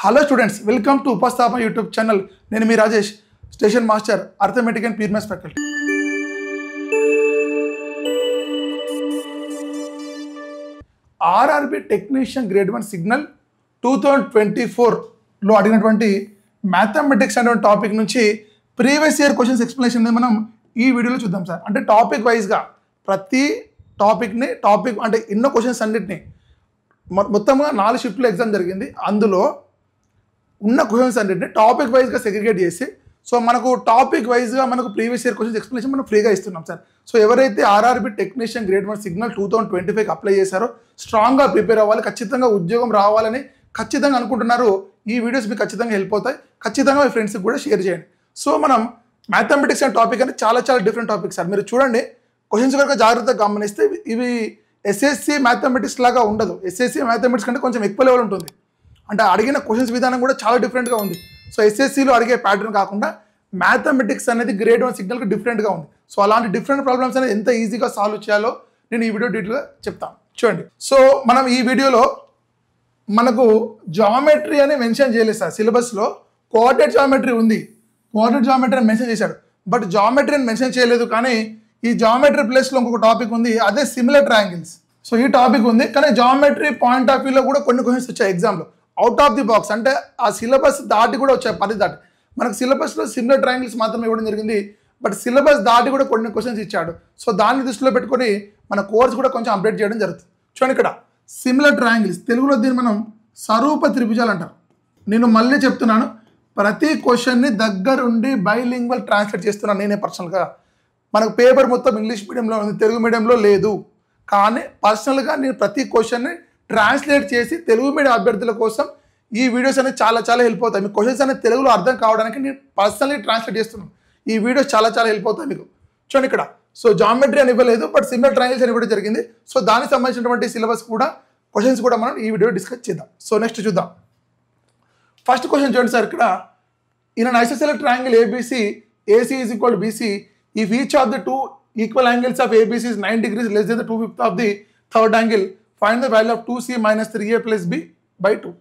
Hello students, welcome to Upastapa YouTube channel. నేను మీ Rajesh, station master, arithmetic and pure maths faculty. RRB technician grade 1 signal 2024 లో అడిగినటువంటి mathematics అనే topic నుంచి previous year questions explanation మనం ఈ వీడియోలో చూద్దాం సార్. అంటే టాపిక్ వైజ్గా ప్రతి టాపిక్ అంటే ఎన్నో క్వశ్చన్స్ అన్నిటిని మొత్తంగా 4 షిఫ్ట్లో ఎగ్జామ్ జరిగింది. అందులో ఉన్న క్వశ్చన్స్ అన్నింటినీ టాపిక్ వైజ్గా సెగ్రిగేట్ చేసి సో మనకు టాపిక్ వైజ్గా మనకు ప్రీవియస్ ఇయర్ క్వశ్చన్స్ ఎక్స్ప్లెనేషన్ మనం ఫ్రీగా ఇస్తున్నాం సార్. సో ఎవరైతే RRB technician grade 1 signal 2025 apply చేశారో స్ట్రాంగ్గా ప్రిపేర్ అవ్వాలి, ఖచ్చితంగా ఉద్యోగం రావాలని ఖచ్చితంగా అనుకుంటున్నారు. ఈ వీడియోస్ మీకు ఖచ్చితంగా హెల్ప్ అవుతాయి. ఖచ్చితంగా మీ ఫ్రెండ్స్కి కూడా షేర్ చేయండి. సో మనం మ్యాథమెటిక్స్ అనే టాపిక్ అంటే చాలా డిఫరెంట్ టాపిక్ సార్. మీరు చూడండి, క్వశ్చన్స్ కనుక జాగ్రత్తగా గమనిస్తే ఇవి ఎస్ఎస్సి మ్యాథమెటిక్స్ లాగా ఉండదు. ఎస్ఎస్సి మ్యాథమెటిక్స్ కంటే కొంచెం ఎక్కువ లెవెల్ ఉంటుంది. అంటే అడిగిన క్వశ్చన్స్ విధానం కూడా చాలా డిఫరెంట్గా ఉంది. సో ఎస్ఎస్సిలో అడిగే ప్యాటర్న్ కాకుండా మ్యాథమెటిక్స్ అనేది గ్రేడ్ 1 సిగ్నల్కి డిఫరెంట్గా ఉంది. సో అలాంటి డిఫరెంట్ ప్రాబ్లమ్స్ అనేది ఎంత ఈజీగా సాల్వ్ చేయాలో నేను ఈ వీడియో డీటెయిల్గా చెప్తాను. చూడండి, సో మనం ఈ వీడియోలో మనకు జామెట్రీ అని మెన్షన్ చేయలేదు సార్. సిలబస్లో కోఆర్డినేట్ జామెట్రీ ఉంది, కోఆర్డినేట్ జామెట్రీ అని మెన్షన్ చేశాడు. బట్ జామెట్రీ అని మెన్షన్ చేయలేదు. కానీ ఈ జామెట్రీ ప్లేస్లో ఇంకొక టాపిక్ ఉంది, అదే సిమిలర్ ట్రయాంగిల్స్. సో ఈ టాపిక్ ఉంది, కానీ జామెట్రీ పాయింట్ ఆఫ్ వ్యూలో కూడా కొన్ని క్వశ్చన్స్ వచ్చాయి ఎగ్జామ్లో అవుట్ ఆఫ్ ది బాక్స్. అంటే ఆ సిలబస్ దాటి కూడా వచ్చాయి, 10 దాటి. మనకు సిలబస్లో సిమిలర్ ట్రయాంగిల్స్ మాత్రమే ఇవ్వడం జరిగింది. బట్ సిలబస్ దాటి కూడా కొన్ని క్వశ్చన్స్ ఇచ్చాడు. సో దాన్ని దృష్టిలో పెట్టుకొని మన కోర్స్ కూడా కొంచెం అప్డేట్ చేయడం జరుగుతుంది. చూడండి, ఇక్కడ సిమిలర్ ట్రయాంగిల్స్, తెలుగులో దీన్ని మనం సరూప త్రిభుజాలు అంటారు. నేను మళ్ళీ చెప్తున్నాను, ప్రతి క్వశ్చన్ని దగ్గరుండి బైలింగ్వల్ ట్రాన్స్లేట్ చేస్తున్నాను నేనే పర్సనల్గా. మనకు పేపర్ మొత్తం ఇంగ్లీష్ మీడియంలో ఉంది, తెలుగు మీడియంలో లేదు. కానీ పర్సనల్గా నేను ప్రతి క్వశ్చన్ని ట్రాన్స్లేట్ చేసి తెలుగు మీడియం అభ్యర్థుల కోసం ఈ వీడియోస్ అనేది చాలా హెల్ప్ అవుతాయి. మీ క్వశ్చన్స్ అనేది తెలుగులో అర్థం కావడానికి నేను పర్సనల్లీ ట్రాన్స్లేట్ చేస్తున్నాను. ఈ వీడియోస్ చాలా హెల్ప్ అవుతాయి మీకు. చూడండి, ఇక్కడ సో జామెట్రీ అని ఇవ్వలేదు, బట్ సిమిలర్ ట్రయాంగిల్స్ అని ఇవ్వడం జరిగింది. సో దానికి సంబంధించినటువంటి సిలబస్ కూడా క్వశ్చన్స్ కూడా మనం ఈ వీడియో డిస్కస్ చేద్దాం. సో నెక్స్ట్ చూద్దాం. ఫస్ట్ క్వశ్చన్ చూడండి సార్. ఇక్కడ in an isosceles triangle ABC AC is equal to BC if each of the two equal angles of ABC is 9 degrees less than the 2/5 of the third angle, find the value of 2C minus 3A plus B by 2.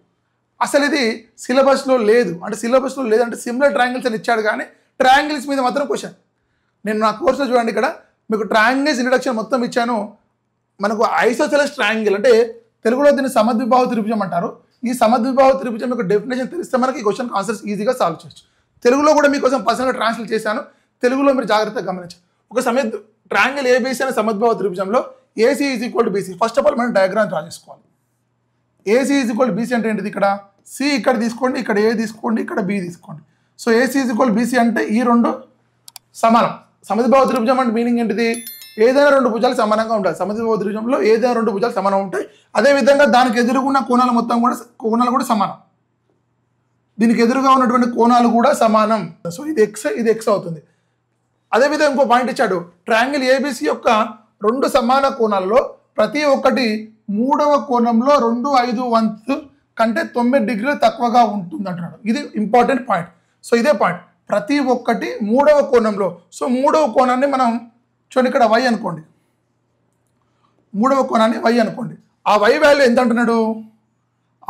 అసలు ఇది సిలబస్లో లేదు. అంటే సిలబస్లో లేదంటే similar triangles అని ఇచ్చాడు, కానీ ట్రయాంగిల్స్ మీద మాత్రం క్వశ్చన్. నేను నా కోర్సులో చూడండి, ఇక్కడ మీకు ట్రయాంగిల్స్ ఇంట్రడక్షన్ మొత్తం ఇచ్చాను. మనకు ఐసోసెలెస్ ట్రయాంగిల్ అంటే తెలుగులో దీన్ని సమద్విబాహు త్రిభుజం అంటారు. ఈ సమద్విబాహు త్రిభుజం యొక్క డెఫినేషన్ తెలిస్తే మనకి ఈ క్వశ్చన్ ఆన్సర్స్ ఈజీగా సాల్వ్ చేయొచ్చు. తెలుగులో కూడా మీకోసం పర్సనల్గా ట్రాన్స్లేట్ చేశాను, తెలుగులో మీరు జాగ్రత్తగా గమనించారు. ఒక ట్రయాంగిల్ ఏబీసీ అనే సమద్విబాహు త్రిభుజంలో AC is equal to BC. First of all మనం డయాగ్రామ్ డ్రా చేసుకోవాలి. AC is equal to BC అంటే ఏంటిది? ఇక్కడ C ఇక్కడ తీసుకోండి, ఇక్కడ A తీసుకోండి, ఇక్కడ B తీసుకోండి. So AC is equal to BC అంటే ఈ రెండు సమానం. సమద్విబాహు త్రిభుజం అంటే మీనింగ్ ఏంటిది? ఏదైనా రెండు భుజాలు సమానంగా ఉంటాయి. సమద్విబాహు త్రిభుజంలో ఏదైనా రెండు భుజాలు సమానం ఉంటాయి. అదేవిధంగా దానికి ఎదురుగున్న కోణాలు మొత్తం కూడా కోణాలు సమానం. దీనికి ఎదురుగా ఉన్నటువంటి కోణాలు కూడా సమానం. సో ఇది ఎక్స్ అవుతుంది. అదేవిధంగా ఇంకో పాయింట్ ఇచ్చాడు, ట్రయాంగిల్ ఏబిసి యొక్క రెండు సమాన కోణాలలో ప్రతి ఒక్కటి మూడవ కోణంలో 2/5 కంటే 9 డిగ్రీలు తక్కువగా ఉంటుంది అంటున్నాడు. ఇది ఇంపార్టెంట్ పాయింట్. సో ఇదే పాయింట్, ప్రతి ఒక్కటి మూడవ కోణంలో. సో మూడవ కోణాన్ని మనం చూడండి, ఇక్కడ Y అనుకోండి, మూడవ కోణాన్ని Y అనుకోండి. ఆ Y వాల్యూ ఎంత అంటున్నాడు?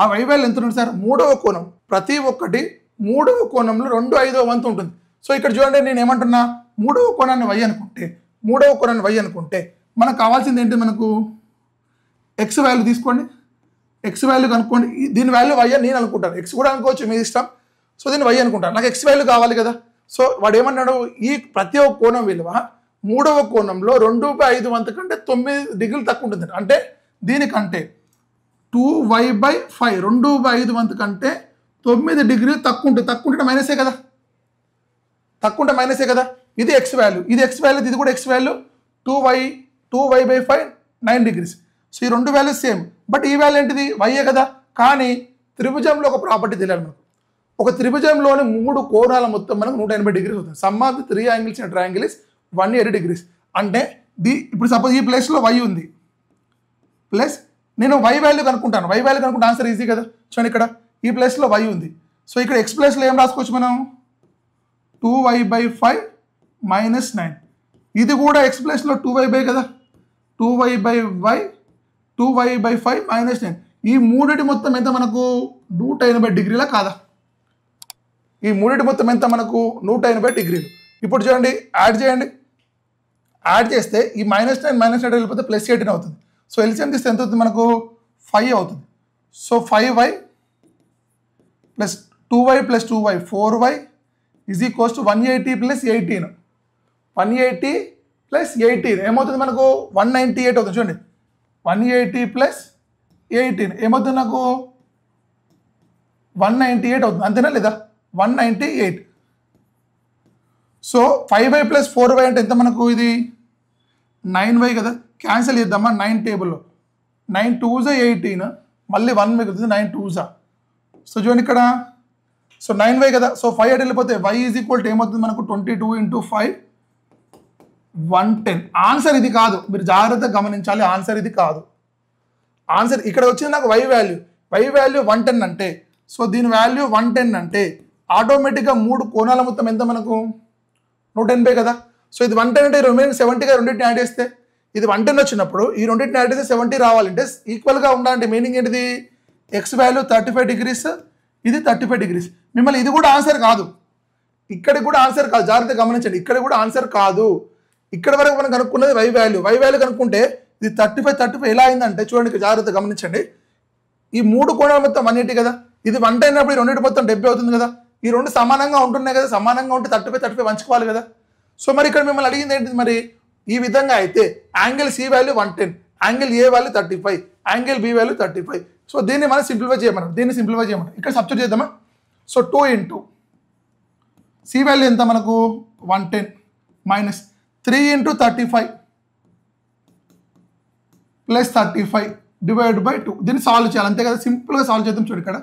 ఆ Y వాల్యూ ఎంత ఉంటుంది సార్? మూడవ కోణం, ప్రతి ఒక్కటి మూడవ కోణంలో 2/5 ఉంటుంది. సో ఇక్కడ చూడండి, నేను ఏమంటున్నా, మూడవ కోణాన్ని Y అనుకుంటే మనకు కావాల్సింది ఏంటి? మనకు X వాల్యూ తీసుకోండి, X వాల్యూ కనుక్కోండి. దీని వాల్యూ Y అని నేను అనుకుంటాను, X కూడా అనుకోవచ్చు, మీ ఇష్టం. సో దీన్ని Y అనుకుంటాను, నాకు X వాల్యూ కావాలి కదా. సో వాడు ఏమన్నాడు, ఈ ప్రతి ఒక్క కోణం విలువ మూడవ కోణంలో 2/5 కంటే 9 డిగ్రీలు తక్కువ ఉంటుంది. అంటే దీనికంటే 2y/5 2/5 కంటే 9 డిగ్రీలు తక్కువ ఉంటే మైనసే కదా, తక్కువ ఉంటే మైనసే కదా. ఇది X వాల్యూ, ఇది X వాల్యూ, ఇది కూడా X value. 2y/5 9 degrees. So ఈ రెండు వాల్యూస్ సేమ్, బట్ ఈ వాల్యూ ఏంటిది? వైయే కదా. కానీ త్రిభుజంలో ఒక ప్రాపర్టీ తెలియాలి మనకు. ఒక త్రిభుజంలోని 3 కోణాల మొత్తం మనకు 180 డిగ్రీస్ అవుతుంది. Some of the 3 angles in triangle is 180 degrees. అంటే ఇప్పుడు సపోజ్ ఈ ప్లేస్లో Y ఉంది, ప్లస్ నేను Y వాల్యూ కనుక్కుంటాను. Y వాల్యూ కనుక్కుంటే ఆన్సర్ ఈజీ కదా. చూడండి, ఇక్కడ ఈ ప్లేస్లో Y ఉంది. సో ఇక్కడ X ప్లేస్లో ఏం రాసుకోవచ్చు మనం? 2y/5 - 9. ఇది కూడా X ప్లేస్లో 2y కదా, 2y/5 - 9. ఈ మూడిటి మొత్తం ఎంత మనకు 180 డిగ్రీలా కాదా? ఈ మూడిటి మొత్తం ఎంత మనకు 180 డిగ్రీలు. ఇప్పుడు చూడండి, యాడ్ చేయండి. యాడ్ చేస్తే ఈ -9 -9 వెళ్ళిపోతే +18 అవుతుంది. సో ఎల్సిఎం తీస్తే ఎంత అవుతుంది మనకు? 5 అవుతుంది. So 5y + 2y + 2y 4y = 180 + 18. 180 + 18 ఏమవుతుంది మనకు? 198 అవుతుంది. చూడండి, 180 + 18 ఏమవుతుంది నాకు? 198 అవుతుంది. అంతేనా లేదా? 198. సో 5y + 4y అంటే ఎంత మనకు? ఇది 9y కదా. క్యాన్సిల్ చేద్దామా? 9 టేబుల్లో 9 2s 18, మళ్ళీ 1 మిగులుతుంది. 9 2s. సో చూడండి ఇక్కడ, సో 9y కదా. సో 5 అటు వెళ్ళిపోతే y = ఏమవుతుంది మనకు? 22 × 5 110. ఆన్సర్ ఇది కాదు, మీరు జాగ్రత్తగా గమనించాలి. ఆన్సర్ ఇది కాదు. ఆన్సర్ ఇక్కడ వచ్చింది నాకు y వాల్యూ. y వాల్యూ 110 అంటే, సో దీని వాల్యూ 110 అంటే ఆటోమేటిక్గా 3 కోణాల మొత్తం ఎంత మనకు? 180 కదా. సో ఇది 110 అంటే రిమైనింగ్ 70గా రెండింటిని యాడ్ చేస్తే, ఇది 110 వచ్చినప్పుడు ఈ రెండింటిని యాడ్ చేస్తే 70 రావాలంటే ఈక్వల్గా ఉండాలంటే మీనింగ్ ఏంటిది? ఎక్స్ వాల్యూ 35 డిగ్రీస్, ఇది 35 డిగ్రీస్. మిమ్మల్ని ఇది కూడా ఆన్సర్ కాదు, ఇక్కడికి కూడా ఆన్సర్ కాదు. జాగ్రత్తగా గమనించండి, ఇక్కడ కూడా ఆన్సర్ కాదు. ఇక్కడ వరకు మనం కనుక్కున్నది y వాల్యూ. y వాల్యూ కనుక్కుంటే ఇది 35 ఎలా అయిందంటే చూడండి, ఇక్కడ జాగ్రత్తగా గమనించండి. ఈ 3 కోణాల మొత్తం 180 కదా. ఇది 110 అయినప్పుడు ఈ రెండింటి మొత్తం 70 అవుతుంది కదా. ఈ రెండు సమానంగా ఉంటున్నాయి కదా. సమానంగా ఉంటే 35 పంచుకోవాలి కదా. సో మరి ఇక్కడ మిమ్మల్ని అడిగింది ఏంటిది మరి? ఈ విధంగా అయితే angle C value 110, angle A value 35, angle B value 35. So దీన్ని మనం సింప్లిఫై చేయమన్నాం. ఇక్కడ సబ్స్టిట్యూట్ చేద్దామా? సో 2 × C వాల్యూ ఎంత మనకు? 110 మైనస్ 3 × 35 + 35 / 2. దీన్ని సాల్వ్ చేయాలి అంతే కదా. సింపుల్గా సాల్వ్ చేద్దాం. చూడు ఇక్కడ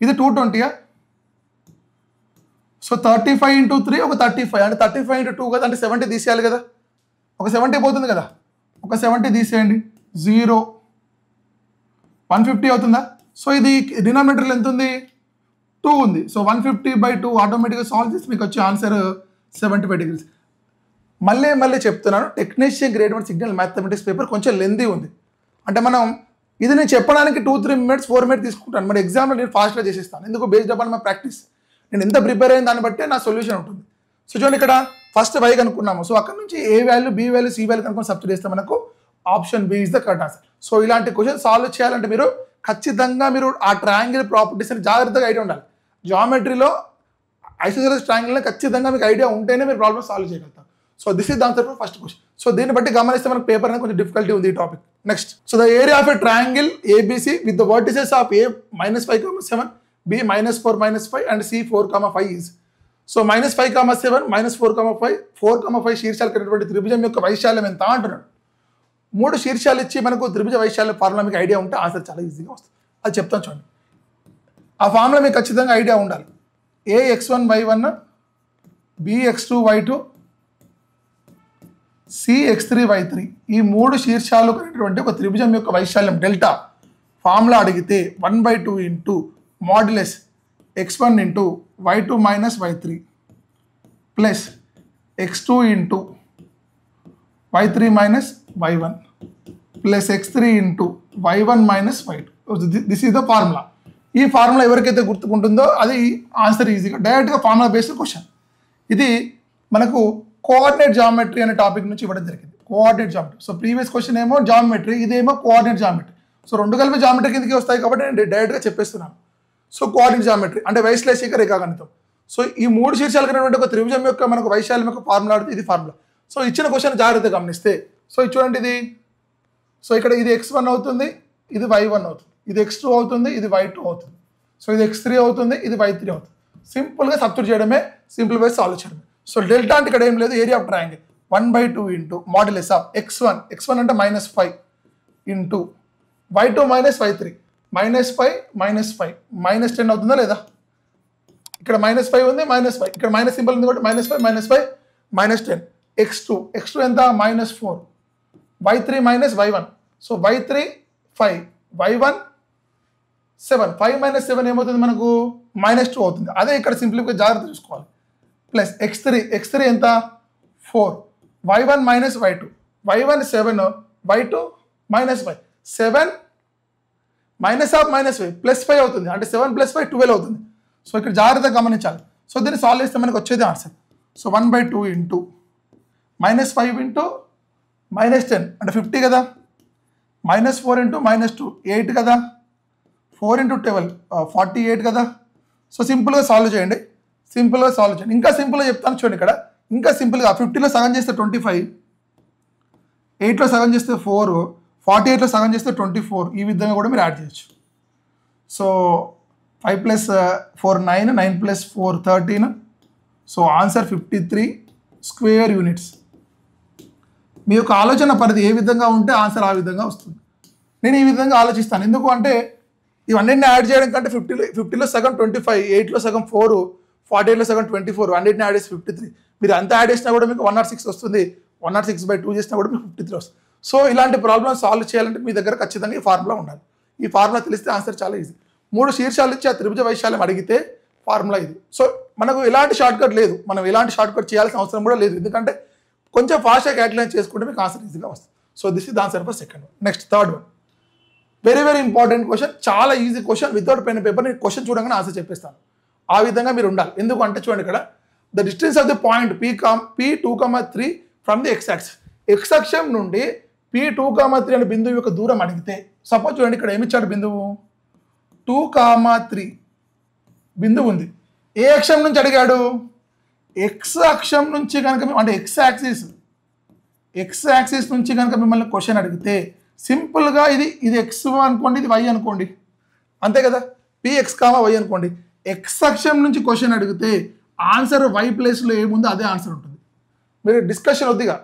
ఇది 220. సో 35 × 3 ఒక 35, అంటే 35 × 2 కదా, అంటే 70 తీసేయాలి కదా. ఒక 70 పోతుంది కదా, ఒక 70 తీసేయండి. 0 150 అవుతుందా? సో ఇది డినామినేటర్లో ఎంత ఉంది? 2 ఉంది. సో 150/2 ఆటోమేటిక్గా సాల్వ్ చేసి మీకు వచ్చే ఆన్సర్ 75 డిగ్రీస్. మళ్ళీ చెప్తున్నాను, technician grade 1 signal mathematics paper కొంచెం లెందీ ఉంది. అంటే మనం ఇది నేను చెప్పడానికి 2-3 మినిట్స్ 4 మినిట్స్ తీసుకుంటాను. మరి ఎగ్జామ్లో నేను ఫాస్ట్గా చేసేస్తాను. ఎందుకు? Based upon my practice. నేను ఎంత ప్రిపేర్ అయిన దాన్ని బట్టే నా సొల్యూషన్ ఉంటుంది. సో చూడండి, ఇక్కడ ఫస్ట్ y కనుక్కున్నాము. సో అక్కడ నుంచి A value, B value, C value కనుక్కొని సబ్స్టిట్యూట్ చేస్తే మనకు option B is the correct answer. So ఇలాంటి క్వశ్చన్ సాల్వ్ చేయాలంటే మీరు ఖచ్చితంగా ఆ ట్రయాంగిల్ ప్రాపర్టీస్ అని జాగ్రత్తగా ఐడియా ఉండాలి. జామెట్రీలో ఐసోసెలస్ ట్రయాంగిల్లో ఖచ్చితంగా మీకు ఐడియా ఉంటేనే మీరు ప్రాబ్లమ్ సాల్వ్ చేయగలుగుతారు. So this is the answer for first question. So దీన్ని బట్టి గమనిస్తే మనకు పేపర్ అనేది కొంచెం డిఫికల్టీ ఉంది ఈ topic. Next, so the area of a triangle ABC with the vertices of A -5,7, B -4, -5 and C 4,5 is. So -5,7, -4,5, 4,5 శీర్షాలు కలిగినటువంటి త్రిభుజం యొక్క వైశాల్యం ఎంత అంటున్నాడు. 3 శీర్షాలు ఇచ్చి మనకు త్రిభుజ వైశాల్య ఫార్ములా మీకు ఐడియా ఉంటే ఆన్సర్ చాలా ఈజీగా వస్తుంది. అది చెప్తాను చూడండి. ఆ ఫార్ములా మీకు ఖచ్చితంగా ఐడియా ఉండాలి. AX1 Y1, BX2 Y2, CX3 Y3 ఈ 3 శీర్షాలు కలిగినటువంటి ఒక త్రిభుజం యొక్క వైశాల్యం డెల్టా ఫార్ములా అడిగితే 1/2 × modulus x1 × y2 - y3 plus x2 × y3 - y1 plus x3 × y1 - y2. This is the formula. ఈ ఫార్ములా ఎవరికైతే గుర్తుకుంటుందో అది ఆన్సర్ ఈజీగా డైరెక్ట్గా ఫార్ములా బేస్డ్ క్వశ్చన్. ఇది మనకు కోఆర్డినేట్ జామెట్రీ అనే టాపిక్ నుంచి ఇవ్వడం జరిగింది. Coordinate geometry. So previous question ఏమో జామెట్రీ, ఇదేమో కోఆర్డినేట్ జామెట్రీ. సో రెండు కలిపి జామెట్రీ కిందకి వస్తాయి కాబట్టి నేను డైరెక్ట్గా చెప్పేస్తున్నాను. సో కోఆర్డినేట్ జామెట్రీ అంటే వైశ్లేషిక రేఖాగణితం. సో ఈ 3 శీర్షాలు కలిగినటువంటి ఒక త్రిభుజం యొక్క మనకు వైశాల్యం యొక్క ఫార్ములా అడిగితే ఇది ఫార్ములా. సో ఇచ్చిన క్వశ్చన్ జాగ్రత్తగా గమనిస్తే, సో ఇది చూడండి, ఇది సో ఇక్కడ ఇది x1 అవుతుంది, ఇది y1 అవుతుంది, ఇది x2 అవుతుంది, ఇది y2 అవుతుంది, సో ఇది x3 అవుతుంది, ఇది y3 అవుతుంది. సింపుల్గా సబ్స్టిట్యూట్ చేయడమే, సింప్లిఫై సాల్వ్ చేయడమే. సో డెల్టా అంటే ఇక్కడ ఏం లేదు, area of triangle 1/2 × modulus of x1 అంటే -5 ఇంటూ y2 - y3 -5 -10 అవుతుందా లేదా? ఇక్కడ -5 ఉంది, -5 ఇక్కడ మైనస్ సింబల్ ఉంది కాబట్టి -5 -10 x2 ఎంత -4 y3 - y1. So y3 5 y1 7 5 - 7 ఏమవుతుంది మనకు -2 అవుతుంది. అదే ఇక్కడ సింప్లిఫై జాగ్రత్త చూసుకోవాలి. ప్లస్ x3 ఎంత 4 y1 - y2 y1 7 y2 -5 7 minus of -5 +5 అవుతుంది, అంటే 7 + 5 12 అవుతుంది. సో ఇక్కడ జాగ్రత్తగా గమనించాలి. సో దీన్ని సాల్వ్ చేస్తే మనకు వచ్చేది ఆన్సర్. సో 1/2 ఇంటూ -5 ఇంటూ -10 అంటే 50 కదా, -4 ఇంటూ -2 8 కదా, 4 ఇంటూ 12 48 కదా. సో సింపుల్గా సాల్వ్ చేయండి, ఇంకా సింపుల్గా చెప్తాను చూడండి. ఇక్కడ ఇంకా సింపుల్గా 50లో సగం చేస్తే 25, 8లో సగం చేస్తే 4, 48లో సగం చేస్తే 24. ఈ విధంగా కూడా మీరు యాడ్ చేయొచ్చు. So 5 + 4 9, 9 + 4 13. So answer 53 square units. మీ యొక్క ఆలోచన పరిధి ఏ విధంగా ఉంటే ఆన్సర్ ఆ విధంగా వస్తుంది. నేను ఈ విధంగా ఆలోచిస్తాను. ఎందుకు అంటే ఇవన్నింటిని యాడ్ చేయడం కంటే 50లో సగం 25, 8లో సగం 4, 48లో సగం 24, అన్నింటిని యాడ్ చేసి 53. మీరు అంతా యాడ్ చేసినా కూడా మీకు 106 వస్తుంది. 106/2 చేసినా కూడా మీకు 53 వస్తుంది. సో ఇలాంటి ప్రాబ్లమ్ సాల్వ్ చేయాలంటే మీ దగ్గర ఖచ్చితంగా ఈ ఫార్ములా ఉండాలి. ఈ ఫార్ములా తెలిస్తే ఆన్సర్ చాలా ఈజీ. 3 శీర్షాలు ఇచ్చి ఆ త్రిభుజ వైశాల్యం అడిగితే ఫార్ములా ఇది. సో మనకు ఎలాంటి షార్ట్కట్ లేదు, మనం ఎలాంటి షార్ట్కట్ చేయాల్సిన అవసరం కూడా లేదు. ఎందుకంటే కొంచెం ఫాస్ట్గా క్యాల్కులేట్ చేసుకుంటే మీకు ఆన్సర్ ఈజీగా వస్తుంది. So this is the answer for second one. Next third one, very very important question, చాలా easy question. Without pen paper నేను క్వశ్చన్ చూడగానే ఆన్సర్ చెప్పేస్తాను. ఆ విధంగా మీరు ఉండాలి. ఎందుకు అంటే చూడండి, ఇక్కడ the distance of the point P2,3 from the X axis. X అక్షం నుండి P2,3 అనే బిందువు యొక్క దూరం అడిగితే, సపోజ్ చూడండి ఇక్కడ ఏమిచ్చాడు బిందువు 2,3 బిందువు ఉంది. ఏ అక్షం నుంచి అడిగాడు? ఎక్స్ అక్షం నుంచి కనుక, అంటే ఎక్స్ యాక్సిస్ నుంచి కనుక మిమ్మల్ని క్వశ్చన్ అడిగితే సింపుల్గా ఇది ఎక్స్ అనుకోండి, ఇది వై అనుకోండి, అంతే కదా. Px, y అనుకోండి. ఎక్స్ అక్షం నుంచి క్వశ్చన్ అడిగితే ఆన్సర్ వై ప్లేస్లో ఏముందో అదే ఆన్సర్ ఉంటుంది. మీరు డిస్కషన్ వద్దిగా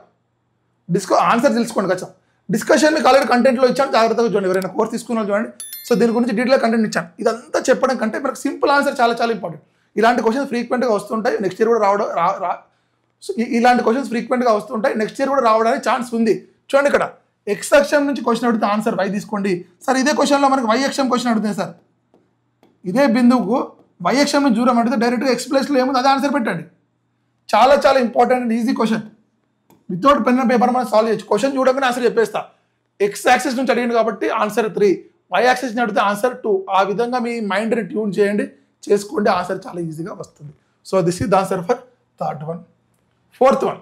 ఆన్సర్ తెలుసుకోండి. ఖచ్చితంగా డిస్కషన్ మీకు ఆల్రెడీ కంటెంట్లో ఇచ్చాను, జాగ్రత్తగా చూడండి. ఎవరైనా కోర్స్ తీసుకున్న చూడండి. సో దీని గురించి డీటెయిల్ కంటెంట్ ఇచ్చాను. ఇదంతా చెప్పడం కంటే మనకు సింపుల్ ఆన్సర్ చాలా చాలా ఇంపార్టెంట్. ఇలాంటి క్వశ్చన్స్ ఫ్రీక్వెంట్గా వస్తుంటాయి. నెక్స్ట్ ఇయర్ కూడా రావడానికి ఛాన్స్ ఉంది. చూడండి ఇక్కడ ఎక్స్ అక్షం నుంచి క్వశ్చన్ అడిగితే ఆన్సర్ వై తీసుకోండి. సార్ ఇదే క్వశ్చన్లో మనకి వై అక్షం క్వశ్చన్ అడుగుతుంది సార్. ఇదే బిందువుకు వై అక్షం నుంచి దూరం అడిగితే డైరెక్ట్గా ఎక్స్ ప్లేస్లో ఏముంది అదే ఆన్సర్ పెట్టండి. చాలా చాలా important and easy question. Without pen and paper మనం సాల్వ్ చేయొచ్చు. క్వశ్చన్ చూడగానే ఆన్సర్ చెప్పేస్తా. ఎక్స్ యాక్సిస్ నుంచి అడిగింది కాబట్టి ఆన్సర్ 3, వై యాక్సిస్ నుంచి అడిగితే ఆన్సర్ 2. ఆ విధంగా మీ మైండ్ని ట్యూన్ చేయండి, చేసుకోండి, ఆన్సర్ చాలా ఈజీగా వస్తుంది. So this is the answer for third one. Fourth one,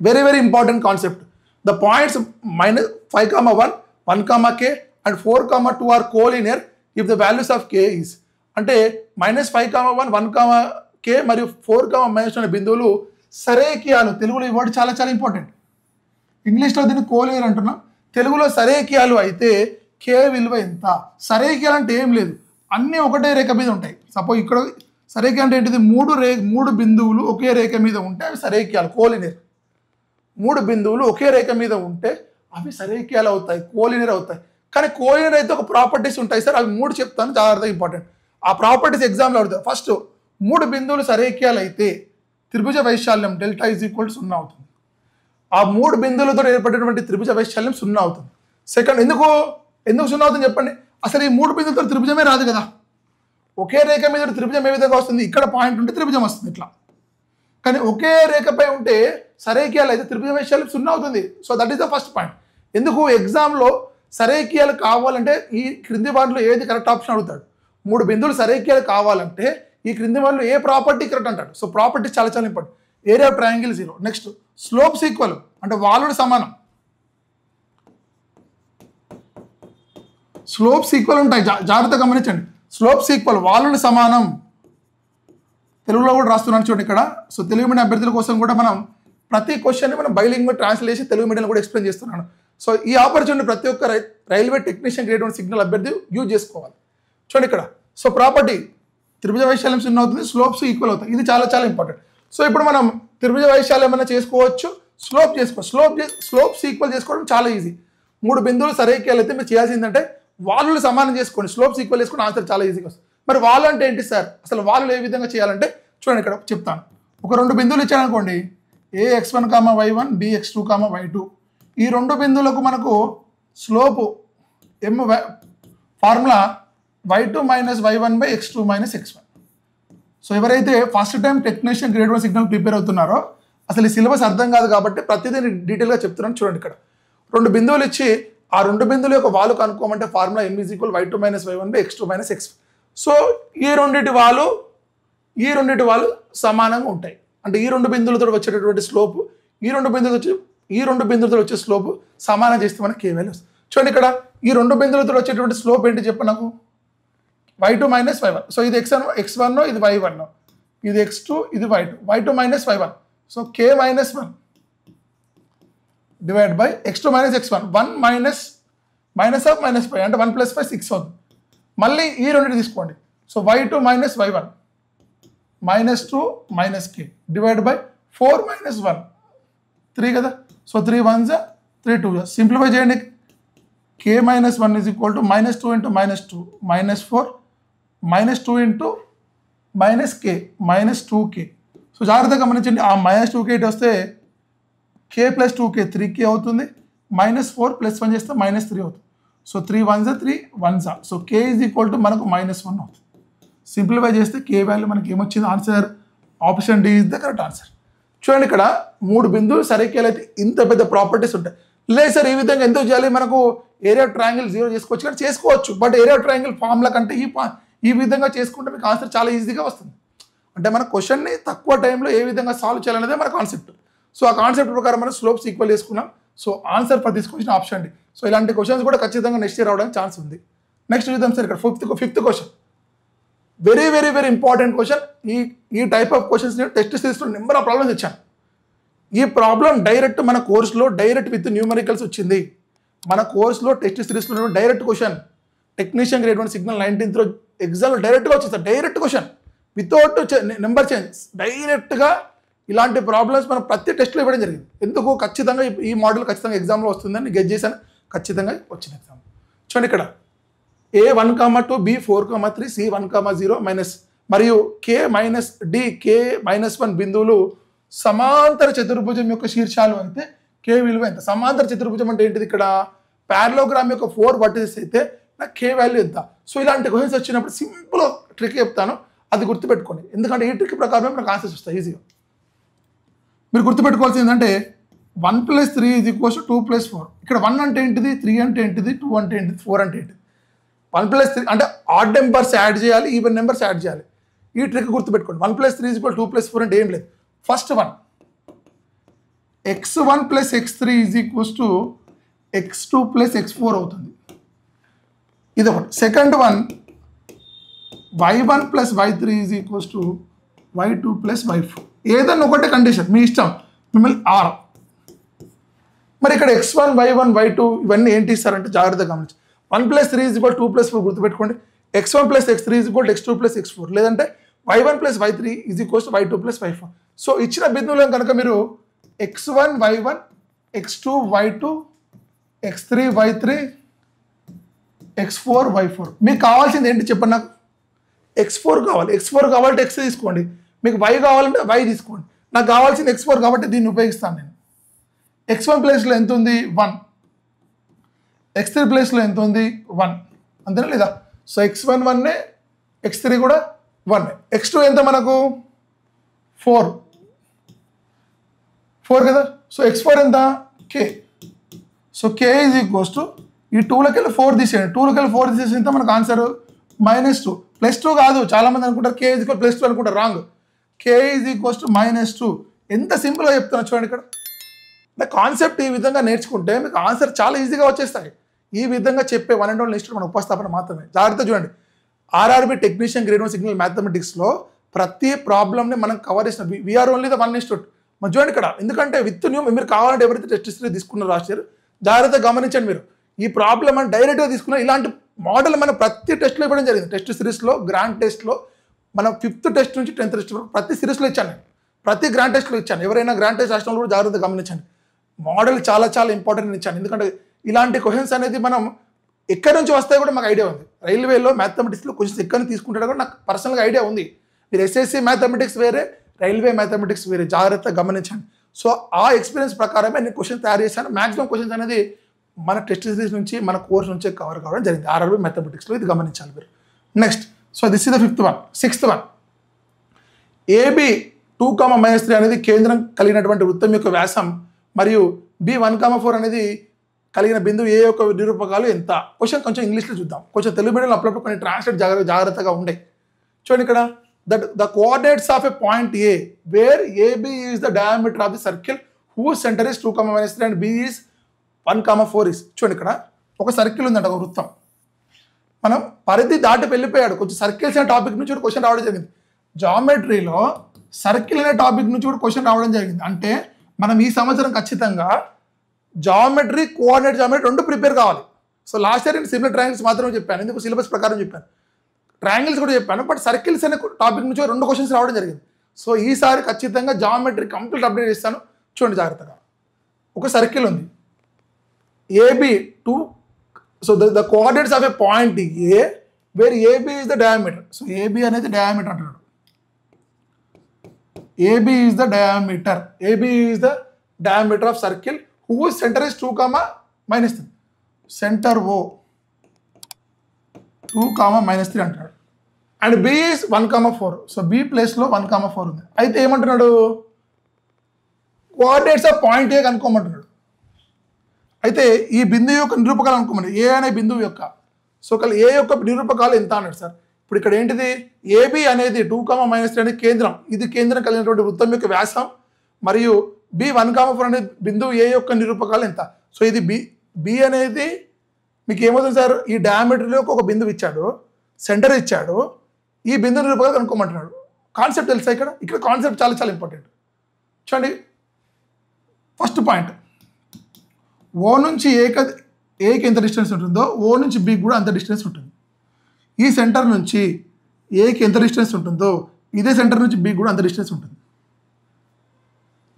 very very important concept. The points -5,1, 1,k and 4,2 are collinear if the values of k is. అంటే -5,1, 1,k మరియు 4,-2 అనే బిందువులు సరేకియాలు. తెలుగులో ఈ వర్డ్ చాలా చాలా ఇంపార్టెంట్. ఇంగ్లీష్లో దీన్ని కోలినియర్ అంటున్నాం, తెలుగులో సరేకియాలు అయితే k విలువ ఎంత? సరేకియాలు అంటే ఏం లేదు, అన్నీ ఒకటే రేఖ మీద ఉంటాయి. సపోజ్ ఇక్కడ సరేకి అంటే ఏంటిది? 3 బిందువులు ఒకే రేఖ మీద ఉంటే అవి సరేకియాలు, కోలినియర్. 3 బిందువులు ఒకే రేఖ మీద ఉంటే అవి సరేకియాలు అవుతాయి, కోలినియర్ అవుతాయి. కానీ కోలినియర్ అయితే ఒక ప్రాపర్టీస్ ఉంటాయి సార్, అవి 3 చెప్తాను, జాగ్రత్తగా ఇంపార్టెంట్. ఆ ప్రాపర్టీస్ ఎగ్జామ్లో అడుగుతారు. ఫస్ట్ 3 బిందువులు సరేకియాలు అయితే త్రిభుజ వైశాల్యం δ = 0 అవుతుంది. ఆ 3 బిందువులతో ఏర్పడేటువంటి త్రిభుజ వైశాల్యం 0 అవుతుంది. సెకండ్, ఎందుకు 0 అవుతుంది చెప్పండి? అసలు ఈ 3 బిందువులతో త్రిభుజమే రాదు కదా. ఒకే రేఖ మీద త్రిభుజం ఏ విధంగా వస్తుంది? ఇక్కడ పాయింట్ ఉంటే త్రిభుజం వస్తుంది ఇట్లా. కానీ ఒకే రేఖపై ఉంటే సరేకియాలు అయితే త్రిభుజ వైశాల్యం 0 అవుతుంది. So that is the first point. ఎందుకు ఎగ్జామ్లో సరేకియాలు కావాలంటే ఈ క్రింది వాటిలో ఏది కరెక్ట్ ఆప్షన్ అడుగుతాడు. 3 బిందువులు సరేకియాలు కావాలంటే ఈ క్రింది వాటిలో ఏ ప్రాపర్టీ కరెక్ట్ అంటాడు. సో ప్రాపర్టీ చాలా చాలా important. Area of triangle 0. Next slopes equal, అంటే వాలుడు సమానం. స్లోప్స్ ఈక్వల్ ఉంటాయి, జాగ్రత్తగా గమనించండి. స్లోప్స్ ఈక్వల్, వాలుడు సమానం. తెలుగులో కూడా రాస్తున్నాను చూడండి ఇక్కడ. సో తెలుగు మీడియం అభ్యర్థుల కోసం కూడా మనం ప్రతి క్వశ్చన్ని మనం బైలింగ్వల్ ట్రాన్స్లేట్ చేసి తెలుగు మీడియంలో కూడా ఎక్స్ప్లెయిన్ చేస్తున్నాను. సో ఈ ఆపర్చునిటీ ప్రతి ఒక్క రైల్వే టెక్నీషియన్ గ్రేడ్ 1 సిగ్నల్ అభ్యర్థి యూజ్ చేసుకోవాలి. చూడండి ఇక్కడ. సో ప్రాపర్టీ త్రిభుజ వైశాల్యం 0 అవుతుంది, స్లోప్స్ ఈక్వల్ అవుతాయి. ఇది చాలా చాలా ఇంపార్టెంట్. సో ఇప్పుడు మనం త్రిభుజ వైశాల్యం ఏమైనా చేసుకోవచ్చు, స్లోప్స్ ఈక్వల్ చేసుకోవడం చాలా ఈజీ. 3 బిందువులు సరేకియాలు అయితే మీరు చేయాల్సిందంటే వాలులు సమానం చేసుకోండి, స్లోప్స్ ఈక్వల్ చేసుకుని ఆన్సర్ చాలా ఈజీగా వస్తుంది. మరి వాలు అంటే ఏంటి సార్? అసలు వాలులు ఏ విధంగా చేయాలంటే చూడండి ఇక్కడ చెప్తాను. ఒక 2 బిందువులు ఇచ్చారనుకోండి, ax1, y1, bx2, y2. ఈ 2 బిందువులకు మనకు slope m formula y2 - y1/x2 - x1. So ఎవరైతే first time technician grade 1 signal prepare అవుతున్నారో అసలు ఈ సిలబస్ అర్థం కాదు కాబట్టి ప్రతిదీ డీటెయిల్గా చెప్తున్నాను. చూడండి ఇక్కడ 2 బిందువులు ఇచ్చి ఆ రెండు బిందువుల యొక్క వాలు కనుక్కోమంటే formula m = y2 - y1 / x2 - x. So ఈ రెండింటి వాలు సమానంగా ఉంటాయి. అంటే ఈ రెండు బిందువులతో వచ్చేటటువంటి స్లోప్ ఈ రెండు బిందువులతో వచ్చే స్లోప్ సమానం చేస్తే మనకి k వాల్యూ వస్తుంది. చూడండి ఇక్కడ ఈ రెండు బిందువులతో వచ్చేటువంటి స్లోప్ ఏంటి చెప్పు నాకు, y2 - y1. సో ఇది x1 ఇది y1, ఇది x2 ఇది y2 - y1. So k - 1 divide by x2 - x1, 1 minus of -5 అంటే 1 + 5 6 అవుతుంది. మళ్ళీ ఈ రెండింటి తీసుకోండి. So y2 - y1 -2 - k divide by 4 - 1 3 కదా. So 3 1s 3 2s. సింప్లిఫై చేయండి. k - 1 = -2 × -2 -4 -2 × -k -2k. సో జాగ్రత్తగా గమనించండి. ఆ -2k ఇటు వస్తే k + 2k 3k అవుతుంది. -4 + 1 చేస్తే -3 అవుతుంది. So 3 1s 3 1s. So k = మనకు -1 అవుతుంది. సింప్లిఫై చేస్తే k వాల్యూ మనకి ఏమొచ్చింది answer, option D is the correct answer. చూడండి ఇక్కడ 3 బిందువులు సరికేలు అయితే ఇంత పెద్ద ప్రాపర్టీస్ ఉంటాయి. లేదు సార్ ఈ విధంగా ఎందుకు చేయాలి, మనకు ఏరియా ఆఫ్ ట్రయాంగిల్ 0 చేసుకోవచ్చు కానీ చేసుకోవచ్చు. But area of triangle formula కంటే ఈ విధంగా చేసుకుంటే మీకు ఆన్సర్ చాలా ఈజీగా వస్తుంది. అంటే మన క్వశ్చన్ని తక్కువ టైంలో ఏ విధంగా సాల్వ్ చేయాలనేదే మన కాన్సెప్ట్. సో ఆ కాన్సెప్ట్ ప్రకారం మనం స్లోప్స్ ఈక్వల్ చేసుకున్నాం. So answer for this question option D. So ఇలాంటి క్వశ్చన్స్ కూడా ఖచ్చితంగా నెక్స్ట్ ఇయర్ రావడానికి ఛాన్స్ ఉంది. నెక్స్ట్ చూద్దాం సార్ ఇక్కడ fifth question. Very very very important question. ఈ టైప్ ఆఫ్ క్వశ్చన్స్ నేను టెస్ట్ సిరీస్లో నెంబర్ ఆఫ్ ప్రాబ్లమ్స్ ఇచ్చాను. ఈ ప్రాబ్లం డైరెక్ట్ మన కోర్సులో డైరెక్ట్ విత్ న్యూమరికల్స్ వచ్చింది. మన కోర్సులో టెస్ట్ సిరీస్లో direct question technician grade 1 signal 19th ఎగ్జామ్లో డైరెక్ట్గా వచ్చింది. Direct question without number change డైరెక్ట్గా ఇలాంటి ప్రాబ్లమ్స్ మనం ప్రతి టెస్ట్లో ఇవ్వడం జరిగింది. ఎందుకు ఖచ్చితంగా ఈ మోడల్ ఖచ్చితంగా ఎగ్జామ్లో వస్తుందని గెస్ చేశాను. ఖచ్చితంగా వచ్చిన ఎగ్జామ్. చూడండి ఇక్కడ A1, 2, B4, 3, C1, 0 మైనస్ మరియు K - D K - 1 బిందువులు సమాంతర చతుర్భుజం యొక్క శీర్షాలు అయితే K విలువ ఎంత? సమాంతర చతుర్భుజం అంటే ఏంటిది, ఇక్కడ పారలోగ్రామ్ యొక్క 4 వర్టిసెస్ అయితే నాకు K వాల్యూ ఎంత? సో ఇలాంటి క్వశ్చన్స్ వచ్చినప్పుడు సింపుల్ ట్రిక్ చెప్తాను, అది గుర్తుపెట్టుకోండి. ఎందుకంటే ఈ ట్రిక్ ప్రకారమే మనకు ఆన్సర్స్ వస్తాయి ఈజీగా. మీరు గుర్తుపెట్టుకోవాల్సింది ఏంటంటే 1 + 3 = 2 + 4. ఇక్కడ 1 అంటే ఏంటిది, 3 అంటే ఏంటిది, 2 అంటే ఏంటిది, 4 అంటే ఏంటిది. 1 + 3 అంటే ఆడ్ నెంబర్స్ యాడ్ చేయాలి, ఈవెన్ నెంబర్స్ యాడ్ చేయాలి. ఈ ట్రిక్ గుర్తుపెట్టుకోండి. 1 + 3 = 2 + 4 అంటే ఏం లేదు. First one x1 + x3 = x2 + x4 అవుతుంది. ఇది ఒకటి. Second one y1 + y3 = y2 + y4. ఏదన్నా ఒకటి కండిషన్ మీ ఇష్టం, మిమ్మల్ని ఆర్. మరి ఇక్కడ x1 y1 y2 ఇవన్నీ ఏంటి ఇస్తారంటే జాగ్రత్తగా గమనించి 1 + 3 = 2 + 4 గుర్తుపెట్టుకోండి. x1 + x3 = x2 + x4 లేదంటే y1 + y3 = y2 + y4. So ఇచ్చిన బిందువులను కనుక మీరు x1 y1 x2 y2 x3 y3 x4 y4 మీకు కావాల్సింది ఏంటి చెప్పండి నాకు. x4 కావాలి. x4 కావాలంటే x తీసుకోండి. మీకు y కావాలంటే y తీసుకోండి. నాకు కావాల్సింది x4 కాబట్టి దీన్ని ఉపయోగిస్తాను నేను. x1 ప్లేస్లో ఎంత ఉంది 1, x3 ప్లేస్లో ఎంత ఉంది 1, అంతేనా లేదా. సో x1 1 x3 కూడా 1. x2 ఎంత మనకు 4 కదా. సో x4 ఎంత k. సో k = ఈ 2లోకి 4 తీసేయండి. 2లోకి 4 తీసేసి ఎంత మనకు ఆన్సర్ -2. +2 కాదు, చాలామంది అనుకుంటారు k = +2 అనుకుంటారు. రాంగ్. k = -2. ఎంత సింపుల్గా చెప్తున్నా చూడండి. ఇక్కడ కాన్సెప్ట్ ఈ విధంగా నేర్చుకుంటే మీకు ఆన్సర్ చాలా ఈజీగా వచ్చేస్తాయి. ఈ విధంగా చెప్పే 1 and only ఇన్స్టిట్యూట్ మన ఉపస్థాపన మాత్రమే. జాగ్రత్త చూడండి. ఆర్ఆర్బి టెక్నీషియన్ గ్రేడ్ 1 సిగ్నల్ మ్యాథమెటిక్స్లో ప్రతి ప్రాబ్లమ్ని మనం కవర్ చేసిన వీఆర్ ఓన్లీ ద 1 ఇన్స్టిట్యూట్. మరి చూడండి ఇక్కడ, ఎందుకంటే విత్ న్యూ మీరు కావాలంటే ఎవరైతే టెస్ట్ సిరీస్ తీసుకున్నారో లాస్ట్ ఇయర్ జాగ్రత్తగా గమనించండి. మీరు ఈ ప్రాబ్లమ్ అని డైరెక్ట్గా తీసుకున్న ఇలాంటి మోడల్ మనం ప్రతి టెస్ట్లో ఇవ్వడం జరిగింది. టెస్ట్ సిరీస్లో గ్రాండ్ టెస్ట్లో మనం 5th టెస్ట్ నుంచి 10th టెస్ట్ వరకు ప్రతి సిరీస్లో ఇచ్చాను నేను. ప్రతి గ్రాండ్ టెస్ట్లో ఇచ్చాను. ఎవరైనా గ్రాండ్ టెస్ట్ రాసిన కూడా జాగ్రత్తగా గమనించండి. మోడల్ చాలా చాలా ఇంపార్టెంట్ ఇచ్చాను. ఎందుకంటే ఇలాంటి క్వశ్చన్స్ అనేది మనం ఎక్కడి నుంచి వస్తాయో కూడా మాకు ఐడియా ఉంది. రైల్వేలో మ్యాథమెటిక్స్లో క్వశ్చన్స్ ఎక్కడి నుంచి తీసుకుంటాడో కూడా నాకు పర్సనల్గా ఐడియా ఉంది. మీరు ఎస్ఎస్సి మ్యాథమెటిక్స్ వేరే, రైల్వే మ్యాథమెటిక్స్ వేరే, జాగ్రత్తగా గమనించండి. సో ఆ ఎక్స్పీరియన్స్ ప్రకారమే నేను క్వశ్చన్ తయారు చేశాను. మ్యాక్సిమం క్వశ్చన్స్ అనేది మన టెస్ట్ సిరీస్ నుంచి మన కోర్స్ నుంచే కవర్ కావడం జరిగింది ఆర్ఆర్బి మ్యాథమెటిక్స్లో. ఇది గమనించాలి మీరు. Next, so this is the 5th one. 6th one, AB 2, -3 అనేది కేంద్రం కలిగినటువంటి వృత్తం యొక్క వ్యాసం మరియు B 1, 4 అనేది కలిగిన బిందువు ఏ యొక్క నిరూపకాలు ఎంత. క్వశ్చన్ కొంచెం ఇంగ్లీష్లో చూద్దాం, కొంచెం తెలుగు మీడియంలో అప్పుడప్పుడు కొన్ని ట్రాన్స్లేట్ జాగ్రత్తగా ఉండే. చూడండి ఇక్కడ, the coordinates of a point A where AB is the diameter of the circle whose centre is 2,-3 and B is 1,4 is. చూడండి ఇక్కడ ఒక సర్కిల్ ఉందంట, ఒక వృత్తం. మనం పరిధి దాటి వెళ్ళిపోయాడు, కొంచెం సర్కిల్స్ అనే టాపిక్ నుంచి కూడా క్వశ్చన్ రావడం జరిగింది. జామెట్రీలో సర్కిల్ అనే టాపిక్ నుంచి కూడా క్వశ్చన్ రావడం జరిగింది. అంటే మనం ఈ సంవత్సరం ఖచ్చితంగా జామెట్రీ, కోఆర్డినేట్ జామెట్రీ రెండు ప్రిపేర్ కావాలి. సో లాస్ట్ ఇయర్ నేను సిమిలర్ ట్రయాంగిల్స్ మాత్రమే చెప్పాను, ఎందుకు సిలబస్ ప్రకారం చెప్పాను. ట్రయాంగిల్స్ కూడా చెప్పాను, బట్ సర్కిల్స్ అనే టాపిక్ నుంచి 2 క్వశ్చన్స్ రావడం జరిగింది. సో ఈసారి ఖచ్చితంగా జామెట్రీ కంప్లీట్ అప్డేట్ చేస్తాను, చూడండి జాగ్రత్తగా. ఒక సర్కిల్ ఉంది AB 2. So the coordinates of a point A where AB is the diameter. So AB అనేది డయామీటర్ అంటున్నాడు. AB is the diameter, AB is the diameter of circle whose centre is 2,-3. Centre O 2,-3 అంటున్నాడు. And B is 1,4. So B ప్లేస్లో 1,4 ఉంది. అయితే ఏమంటున్నాడు, coordinates of point A కనుక్కోమంటున్నాడు. అయితే ఈ బిందువు యొక్క నిరూపకాలు అనుకోమని, ఏ అనే బిందువు యొక్క. సో ఏ యొక్క నిరూపకాలు ఎంత అన్నాడు సార్. ఇప్పుడు ఇక్కడ ఏంటిది, ఏబి అనేది 2,-3 అనేది కేంద్రం, ఇది కేంద్రం కలిగినటువంటి వృత్తం యొక్క వ్యాసం. మరియు బి 1,4 అనే బిందువు ఏ యొక్క నిరూపకాలు ఎంత. సో ఇది బి అనేది మీకు ఏమవుతుంది సార్, ఈ డయామీటర్లో ఒక బిందువు ఇచ్చాడు, సెంటర్ ఇచ్చాడు, ఈ బిందువు నిరూపకాలు కనుక్కోమంటున్నాడు. కాన్సెప్ట్ తెలుసా ఇక్కడ కాన్సెప్ట్ చాలా చాలా ఇంపార్టెంట్. చూడండి, ఫస్ట్ పాయింట్, ఓ నుంచి ఏకి ఎంత డిస్టెన్స్ ఉంటుందో ఓ నుంచి బికి కూడా అంత డిస్టెన్స్ ఉంటుంది. ఈ సెంటర్ నుంచి ఏకి ఎంత డిస్టెన్స్ ఉంటుందో ఇదే సెంటర్ నుంచి బికి కూడా అంత డిస్టెన్స్ ఉంటుంది.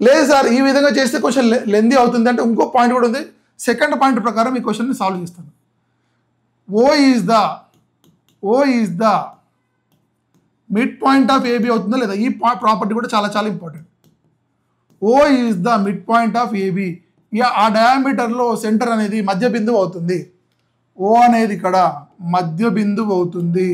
లేదు సార్ ఈ విధంగా చేస్తే క్వశ్చన్ లెందీ అవుతుంది అంటే ఇంకో పాయింట్ కూడా ఉంది. సెకండ్ పాయింట్ ప్రకారం ఈ క్వశ్చన్ని సాల్వ్ చేస్తాను. O is the midpoint of AB అవుతుందా లేదా, ఈ ప్రాపర్టీ కూడా చాలా చాలా important. O is the midpoint of AB. ఆ డయామీటర్లో సెంటర్ అనేది మధ్య బిందువు అవుతుంది. ఓ అనేది ఇక్కడ మధ్య బిందువు అవుతుంది.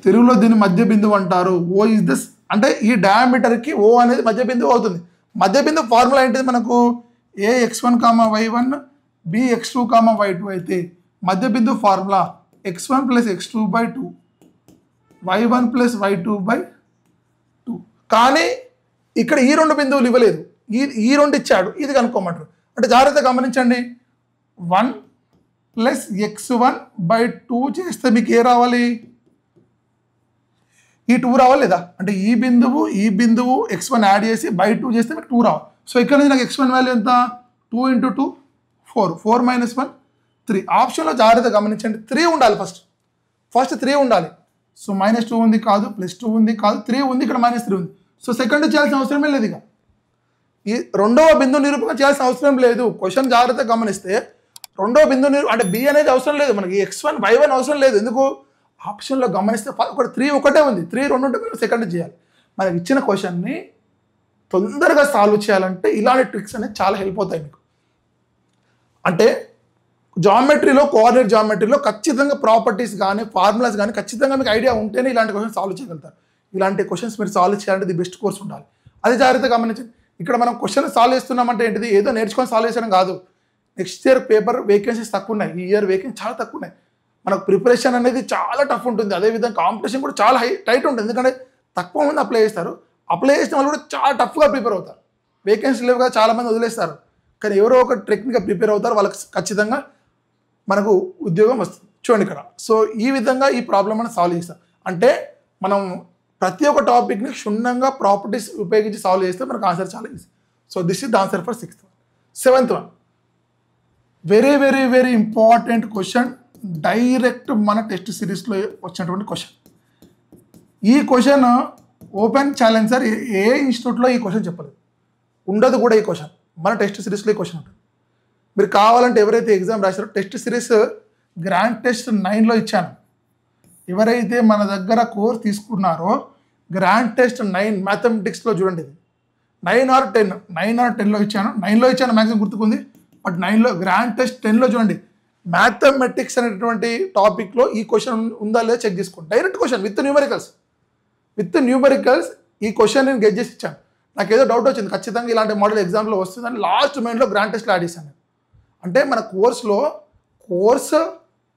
తెలుగులో దీన్ని మధ్య బిందువు అంటారు. ఓ ఈజ్ దిస్ అంటే ఈ డయామీటర్కి ఓ అనేది మధ్య బిందువు అవుతుంది. మధ్య బిందువు ఫార్ములా ఏంటిది మనకు, ax1, y1 bx2, y2 అయితే మధ్య బిందువు formula x1 + x2/2 y1 + y2/2. కానీ ఇక్కడ ఈ 2 బిందువులు ఇవ్వలేదు, ఈ 2 ఇచ్చాడు, ఇది కనుక్కోమంటారు. అంటే జాగ్రత్తగా గమనించండి, 1 + x1/2 చేస్తే మీకు ఏ రావాలి, ఈ 2 రావాలి లేదా. అంటే ఈ బిందువు x1 యాడ్ చేసి /2 చేస్తే మీకు 2 రావాలి. సో ఇక్కడ నుంచి నాకు x1 వాల్యూ ఎంత, 2 × 2 4, 4 - 1 3. ఆప్షన్లో జాగ్రత్తగా గమనించండి, 3 ఉండాలి. ఫస్ట్ 3 ఉండాలి. సో -2 ఉంది కాదు, +2 ఉంది కాదు, 3 ఉంది, ఇక్కడ -3 ఉంది. సో సెకండ్ చేయాల్సిన అవసరమే లేదు. ఇక ఈ రెండవ బిందువు నిరూపణ చేయాల్సిన అవసరం లేదు. క్వశ్చన్ జాగ్రత్తగా గమనిస్తే రెండవ బిందువు అంటే బి అనేది అవసరం లేదు మనకి, x1 y1 అవసరం లేదు. ఎందుకు, ఆప్షన్లో గమనిస్తే ఒక 3 ఒకటే ఉంది, 3 2 ఉంటే మనం సెకండ్ చేయాలి. మనకి ఇచ్చిన క్వశ్చన్ని తొందరగా సాల్వ్ చేయాలంటే ఇలాంటి ట్రిక్స్ అనేది చాలా హెల్ప్ అవుతాయి మీకు. అంటే జామెట్రీలో, కోఆర్డినేట్ జామెట్రీలో ఖచ్చితంగా ప్రాపర్టీస్ కానీ ఫార్ములాస్ కానీ ఖచ్చితంగా మీకు ఐడియా ఉంటేనే ఇలాంటి క్వశ్చన్ సాల్వ్ చేయగలుగుతారు. ఇలాంటి క్వశ్చన్స్ మీరు సాల్వ్ చేయాలంటే ది బెస్ట్ కోర్స్ ఉండాలి. అది జాగ్రత్తగా గమనించండి. ఇక్కడ మనం క్వశ్చన్ సాల్వ్ చేస్తున్నామంటే ఏంటిది, ఏదో నేర్చుకొని సాల్వ్ చేయడం కాదు. నెక్స్ట్ ఇయర్ పేపర్ వేకెన్సీస్ తక్కువ ఉన్నాయి, ఈ ఇయర్ వేకెన్సీ చాలా తక్కువ ఉన్నాయి. మనకు ప్రిపరేషన్ అనేది చాలా టఫ్ ఉంటుంది. అదేవిధంగా కాంపిటీషన్ కూడా చాలా టైట్ ఉంటుంది. ఎందుకంటే తక్కువ మంది అప్లై చేస్తారు. అప్లై చేసిన వాళ్ళు కూడా చాలా టఫ్గా ప్రిపేర్ అవుతారు. వేకెన్సీ లేవు కదా, చాలామంది వదిలేస్తారు. కానీ ఎవరో ఒక టెక్నిక్గా ప్రిపేర్ అవుతారు, వాళ్ళకి ఖచ్చితంగా మనకు ఉద్యోగం వస్తుంది. చూడండి ఇక్కడ. సో ఈ విధంగా ఈ ప్రాబ్లమ్ మనం సాల్వ్ చేస్తాం. అంటే మనం ప్రతి ఒక్క టాపిక్ని క్షుణ్ణంగా ప్రాపర్టీస్ ఉపయోగించి సాల్వ్ చేస్తే మనకు ఆన్సర్ చాలా easy. So this is the answer for 6th one. 7th one, very very very important question, direct మన టెస్ట్ సిరీస్లో వచ్చినటువంటి క్వశ్చన్. ఈ క్వశ్చన్ ఓపెన్ ఛాలెంజర్ ఏ ఇన్స్టిట్యూట్లో ఈ క్వశ్చన్ చెప్పలేదు, ఉండదు కూడా. ఈ క్వశ్చన్ మన టెస్ట్ సిరీస్లో ఈ క్వశ్చన్ ఉంటుంది. మీరు కావాలంటే ఎవరైతే ఎగ్జామ్ రాశారో టెస్ట్ సిరీస్ గ్రాండ్ టెస్ట్ 9లో ఇచ్చాను. ఎవరైతే మన దగ్గర కోర్స్ తీసుకున్నారో గ్రాండ్ టెస్ట్ 9 మ్యాథమెటిక్స్లో చూడండి, ఇది 9 or 10లో ఇచ్చాను. 9లో ఇచ్చాను మ్యాక్సిమం గుర్తుకుంది, బట్ 9లో గ్రాండ్ టెస్ట్ 10లో చూడండి. మ్యాథమెటిక్స్ అనేటువంటి టాపిక్లో ఈ క్వశ్చన్ ఉందా లేదా చెక్ చేసుకోండి. డైరెక్ట్ క్వశ్చన్ విత్ న్యూమరికల్స్ ఈ క్వశ్చన్ నేను గెట్ చేసి ఇచ్చాను. నాకు ఏదో డౌట్ వచ్చింది, ఖచ్చితంగా ఇలాంటి మోడల్ ఎగ్జామ్లో వస్తుందని లాస్ట్ మైండ్లో గ్రాండ్ టెస్ట్లో యాడ్ చేశాను. అంటే మన కోర్సు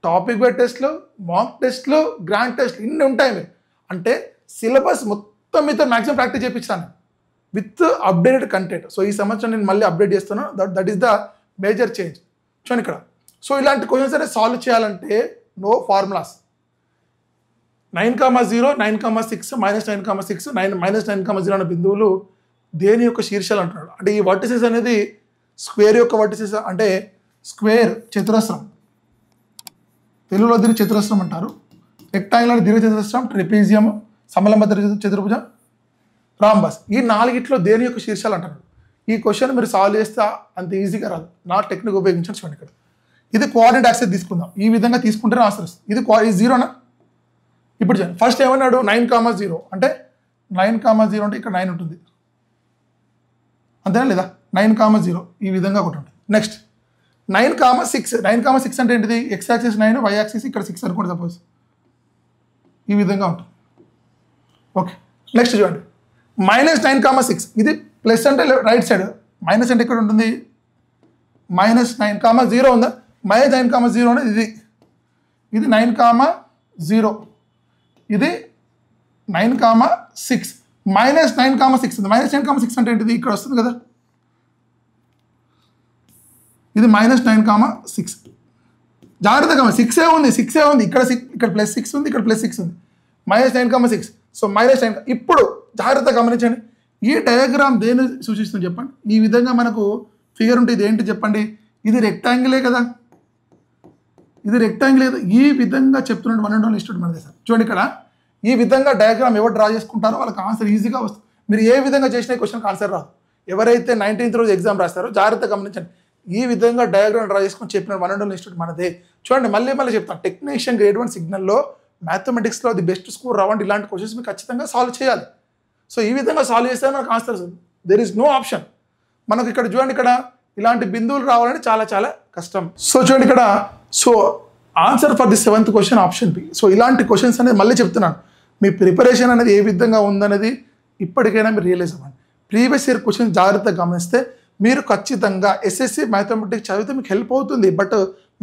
టాపిక్ వైజ్ టెస్ట్లు, మాక్ టెస్ట్లు, గ్రాండ్ టెస్ట్లు ఇన్ని ఉంటాయి మీరు. అంటే సిలబస్ మొత్తం మీతో మ్యాక్సిమం ప్రాక్టీస్ చేయించాను విత్ అప్డేటెడ్ కంటెంట్. సో ఈ సంవత్సరం నేను మళ్ళీ అప్డేట్ చేస్తున్నాను. That is the major change. చూడండి ఇక్కడ. సో ఇలాంటి క్వశ్చన్స్ అనేది సాల్వ్ చేయాలంటే నో ఫార్ములాస్. 9,0, 9,6, -9,6, -9,0 అనే బిందువులు దేని యొక్క శీర్షాలు అంటున్నాడు. అంటే ఈ వర్టిసెస్ అనేది స్క్వేర్ యొక్క వర్టిసెస్, అంటే స్క్వేర్ చతురస్రం, తెలుగులో దీన్ని చతురస్రం అంటారు. రెక్టాంగులర్ దీర్ఘ చతురస్రం, ట్రెపీజియం, సమలంబ చతుర్భుజం, రాంబస్. ఈ 4గిట్లో దేని యొక్క శీర్షాలు అంటున్నాడు. ఈ క్వశ్చన్ మీరు సాల్వ్ చేస్తే అంత ఈజీగా రాదు. నా టెక్నిక్ ఉపయోగించండి. చూడండి ఇక్కడ. ఇది కోఆర్డినేట్ యాక్సెస్ తీసుకుందాం. ఈ విధంగా తీసుకుంటేనే ఆన్సర్ వస్తుంది. ఇది 0నా? ఇప్పుడు చూడండి. ఫస్ట్ ఏమన్నాడు? 9,0 అంటే 9,0 అంటే ఇక్కడ 9 ఉంటుంది, అంతేనా లేదా? 9,0 ఈ విధంగా ఒకటి ఉంటుంది. నెక్స్ట్ 9,6. 9,6 అంటే ఏంటిది? ఎక్స్ యాక్సిస్ 9, వై యాక్సిస్ ఇక్కడ 6 అనుకోండి సపోజ్. ఈ విధంగా ఉంటుంది. ఓకే. నెక్స్ట్ చూడండి. -9,6 ఇది ప్లస్ అంటే రైట్ సైడ్, మైనస్ అంటే ఇక్కడ ఉంటుంది. -9,0 ఉందా? -9,0 అనేది ఇది 9,0, ఇది 9,6. -9,6 ఉంది. -9,6 అంటే ఏంటిది? ఇక్కడ వస్తుంది కదా, ఇది -9,6. జాగ్రత్తగా 6 ఉంది, ఇక్కడ +6 ఉంది, ఇక్కడ +6 ఉంది. -9,6. సో -9. ఇప్పుడు జాగ్రత్తగా గమనించండి. ఈ డయాగ్రామ్ దేని సూచిస్తుంది చెప్పండి. ఈ విధంగా మనకు ఫిగర్ ఉంటుంది. ఇది ఏంటి చెప్పండి? ఇది రెక్టాంగిలే కదా, ఇది రెక్టాంగిల్ కదా. ఈ విధంగా చెప్తున్నాడు 1 and only ఇన్స్టిట్యూట్ మన దగ్గర. చూడండి ఇక్కడ ఈ విధంగా డయాగ్రామ్ ఎవరు డ్రా చేసుకుంటారో వాళ్ళకి ఆన్సర్ ఈజీగా వస్తుంది. మీరు ఏ విధంగా చేసిన క్వశ్చన్కి ఆన్సర్ రాదు. ఎవరైతే 19th రోజు ఎగ్జామ్ రాస్తారో జాగ్రత్తగా గమనించండి. ఈ విధంగా డయాగ్రామ్ డ్రా చేసుకొని చెప్పిన 1 and only ఇన్స్టిట్యూట్ మనదే. చూడండి మళ్ళీ చెప్తాను. టెక్నీషియన్ గ్రేడ్ 1 సిగ్నల్లో మ్యాథమెటిక్స్లో ది బెస్ట్ స్కోర్ రావండి. ఇలాంటి క్వశ్చన్స్ మీరు ఖచ్చితంగా సాల్వ్ చేయాలి. సో ఈ విధంగా సాల్వ్ చేస్తే మనకు ఆన్సర్ వస్తుంది. There is no option. మనకు ఇక్కడ చూడండి, ఇక్కడ ఇలాంటి బిందువులు రావాలంటే చాలా కష్టం. సో చూడండి ఇక్కడ. So answer for the 7th question option B. So ఇలాంటి క్వశ్చన్స్ అనేది మళ్ళీ చెప్తున్నాను. మీ ప్రిపరేషన్ అనేది ఏ విధంగా ఉందనేది ఇప్పటికైనా మీరు రియలైజ్ అవ్వండి. ప్రీవియస్ ఇయర్ క్వశ్చన్స్ జాగ్రత్తగా గమనిస్తే మీరు ఖచ్చితంగా ఎస్ఎస్సి మ్యాథమెటిక్స్ చదివితే మీకు హెల్ప్ అవుతుంది. బట్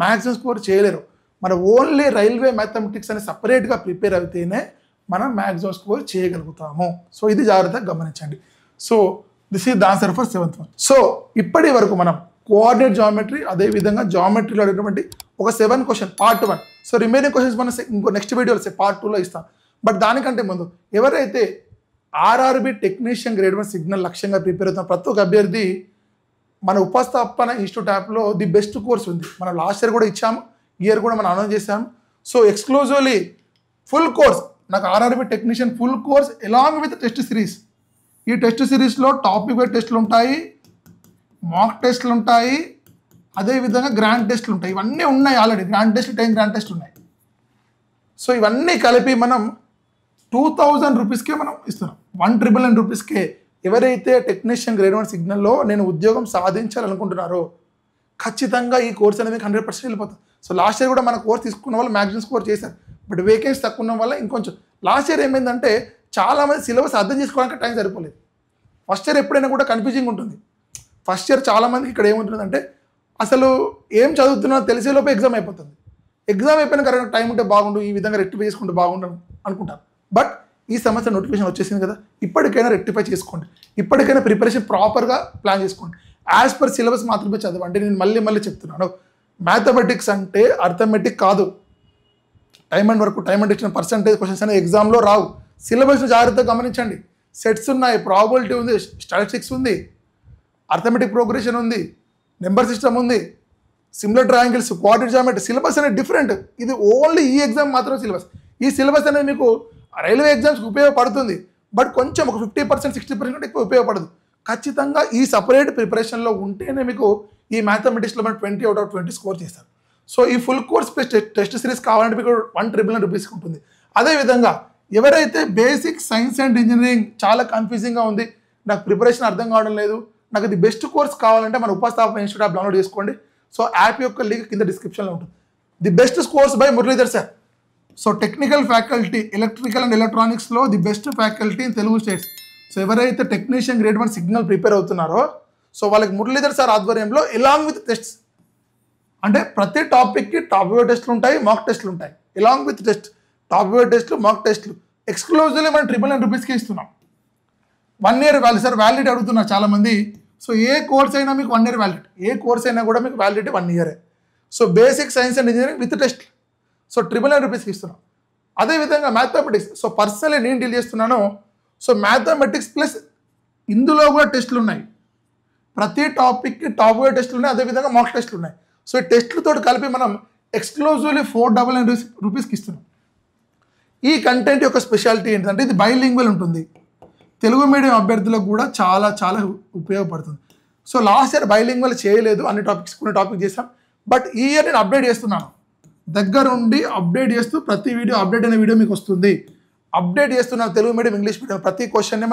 మ్యాక్సిమం స్కోర్ చేయలేరు. మన ఓన్లీ రైల్వే మ్యాథమెటిక్స్ అని సపరేట్గా ప్రిపేర్ అయితేనే మనం మ్యాక్సిమం స్కోర్ చేయగలుగుతాము. సో ఇది జాగ్రత్తగా గమనించండి. So this is the answer for 7th one. So ఇప్పటి వరకు మనం కోఆర్డినేట్ జామెట్రీ, అదేవిధంగా జామెట్రీలో అడిగినటువంటి ఒక 7 question part 1. So remaining questions మనం ఇంకో నెక్స్ట్ వీడియోలో పార్ట్ 2లో ఇస్తాం. బట్ దానికంటే ముందు ఎవరైతే ఆర్ఆర్బి టెక్నీషియన్ గ్రేడ్ 1 సిగ్నల్ లక్ష్యంగా ప్రిపేర్ అవుతున్న ప్రతి ఒక్క అభ్యర్థి మన ఉపస్థాపన ఇన్స్టిట్యూట్ యాప్లో ది బెస్ట్ కోర్స్ ఉంది. మనం లాస్ట్ ఇయర్ కూడా ఇచ్చాము, ఇయర్ కూడా మనం అనౌన్స్ చేసాము. సో ఎక్స్క్లూజివ్లీ ఫుల్ కోర్స్, నాకు RRB technician full course along with test series. ఈ టెస్ట్ సిరీస్లో టాపిక్ వైజ్ టెస్టులు ఉంటాయి, మాక్ టెస్టులు ఉంటాయి, అదేవిధంగా గ్రాండ్ టెస్టులు ఉంటాయి. ఇవన్నీ ఉన్నాయి ఆల్రెడీ. గ్రాండ్ టెస్ట్ 10 గ్రాండ్ టెస్ట్లు ఉన్నాయి. సో ఇవన్నీ కలిపి మనం 2,000 రూపీస్కే మనం ఇస్తున్నాం. 1,999 రూపీస్కే ఎవరైతే టెక్నీషియన్ గ్రేడ్ 1 సిగ్నల్లో నేను ఉద్యోగం సాధించాలనుకుంటున్నారో ఖచ్చితంగా ఈ కోర్స్ అనేది 100% వెళ్ళిపోతుంది. సో లాస్ట్ ఇయర్ కూడా మన కోర్స్ తీసుకున్న వాళ్ళు మ్యాక్సిమం స్కోర్ చేశారు. బట్ వేకెన్సీ తక్కువ ఉన్న వల్ల ఇంకొంచెం లాస్ట్ ఇయర్ ఏమైందంటే చాలామంది సిలబస్ అర్థం చేసుకోవడానికి టైం సరిపోలేదు. ఫస్ట్ ఇయర్ ఎప్పుడైనా కూడా కన్ఫ్యూజింగ్ ఉంటుంది. ఫస్ట్ ఇయర్ చాలామందికి ఇక్కడ ఏముంటుందంటే అసలు ఏం చదువుతున్నారో తెలిసేలోపే ఎగ్జామ్ అయిపోతుంది. ఎగ్జామ్ అయిపోయిన కరెక్ట్ టైం ఉంటే బాగుండు, ఈ విధంగా రెక్టిఫై చేసుకుంటే బాగుండు అనుకుంటారు. బట్ ఈ సంవత్సరం నోటిఫికేషన్ వచ్చేసింది కదా, ఇప్పటికైనా రెక్టిఫై చేసుకోండి. ఇప్పటికైనా ప్రిపరేషన్ ప్రాపర్గా ప్లాన్ చేసుకోండి. యాజ్ పర్ సిలబస్ మాత్రమే చదవండి. నేను మళ్ళీ చెప్తున్నాను, మ్యాథమెటిక్స్ అంటే అర్థమెటిక్ కాదు. Time and work, time and ఇచ్చిన పర్సంటేజ్ క్వశ్చన్స్ అనేవి ఎగ్జామ్లో రావు. సిలబస్ని జాగ్రత్తగా గమనించండి. సెట్స్ ఉన్నాయి, ప్రాబిలిటీ ఉంది, స్టాటిస్టిక్స్ ఉంది, అర్థమెటిక్ ప్రోగ్రెషన్ ఉంది, నెంబర్ సిస్టమ్ ఉంది, similar triangles, quadratic geometry. Syllabus అనేది డిఫరెంట్. ఇది ఓన్లీ ఈ ఎగ్జామ్ మాత్రమే సిలబస్. ఈ సిలబస్ అనేది మీకు రైల్వే ఎగ్జామ్స్కి ఉపయోగపడుతుంది. బట్ కొంచెం ఒక 50%, 60% ఎక్కువ ఉపయోగపడదు. ఖచ్చితంగా ఈ సపరేట్ ప్రిపరేషన్లో ఉంటేనే మీకు ఈ మ్యాథమెటిక్స్లో మనం 20 out of 20 స్కోర్ చేస్తారు. సో ఈ full course plus test series కావాలంటే మీకు 1,999 రూపీస్కి ఉంటుంది. అదేవిధంగా ఎవరైతే బేసిక్ సైన్స్ అండ్ ఇంజనీరింగ్ చాలా కన్ఫ్యూజింగ్గా ఉంది, నాకు ప్రిపరేషన్ అర్థం కావడం లేదు, నాకు ఇది బెస్ట్ కోర్స్ కావాలంటే మన ఉపస్థాపన ఇన్స్టిట్యూట్ యాప్ డౌన్లోడ్ చేసుకోండి. సో యాప్ యొక్క లింక్ కింద డిస్క్రిప్షన్లో ఉంటుంది. The best course by Muralidhar sir. So technical faculty, electrical and ఎలక్ట్రానిక్స్లో the best faculty in Telugu states. So ఎవరైతే టెక్నీషియన్ గ్రేడ్ 1 సిగ్నల్ ప్రిపేర్ అవుతున్నారో సో వాళ్ళకి మురళీధర్ సార్ ఆధ్వర్యంలో ఎలాంగ్ విత్ టెస్ట్స్, అంటే ప్రతి టాపిక్కి టాప్ వ్యూ టెస్ట్లు ఉంటాయి, మాక్ టెస్ట్లు ఉంటాయి. Along with test, top view టెస్ట్లు, మాక్ టెస్ట్లు ఎక్స్క్లూజివ్లీ మనం 999 రూపీస్కి ఇస్తున్నాం. 1 year వ్యాలిడ్ సార్, వ్యాలిడిటీ అడుగుతున్నారు చాలామంది. సో ఏ కోర్స్ అయినా మీకు 1 year వ్యాలిడిటీ, ఏ కోర్స్ అయినా కూడా మీకు validity 1 year. So basic science and engineering with test so 999 రూపీస్కి ఇస్తున్నాం. అదేవిధంగా మ్యాథమెటిక్స్, సో పర్సనలీ నేను డీల్ చేస్తున్నాను. సో మ్యాథమెటిక్స్ ప్లస్ ఇందులో కూడా టెస్టులు ఉన్నాయి. ప్రతి టాపిక్కి టాప్ వ్యూ టెస్టులు ఉన్నాయి, అదేవిధంగా మాక్ టెస్టులు ఉన్నాయి. సో ఈ టెస్టులతో కలిపి మనం ఎక్స్క్లూజివ్లీ 499 రూపీస్కి ఇస్తున్నాం. ఈ కంటెంట్ యొక్క స్పెషాలిటీ ఏంటంటే ఇది బైలింగ్వల్ ఉంటుంది, తెలుగు మీడియం అభ్యర్థులకు కూడా చాలా చాలా ఉపయోగపడుతుంది. సో లాస్ట్ ఇయర్ బైలింగ్వల్ చేయలేదు, అన్ని టాపిక్స్ కొన్ని టాపిక్ చేసాం. బట్ ఈ ఇయర్ నేను అప్డేట్ చేస్తున్నాను, దగ్గరుండి అప్డేట్ చేస్తూ ప్రతి వీడియో అప్డేట్ అయిన వీడియో మీకు వస్తుంది. అప్డేట్ చేస్తున్నాను తెలుగు మీడియం ఇంగ్లీష్ మీడియం ప్రతి క్వశ్చన్ని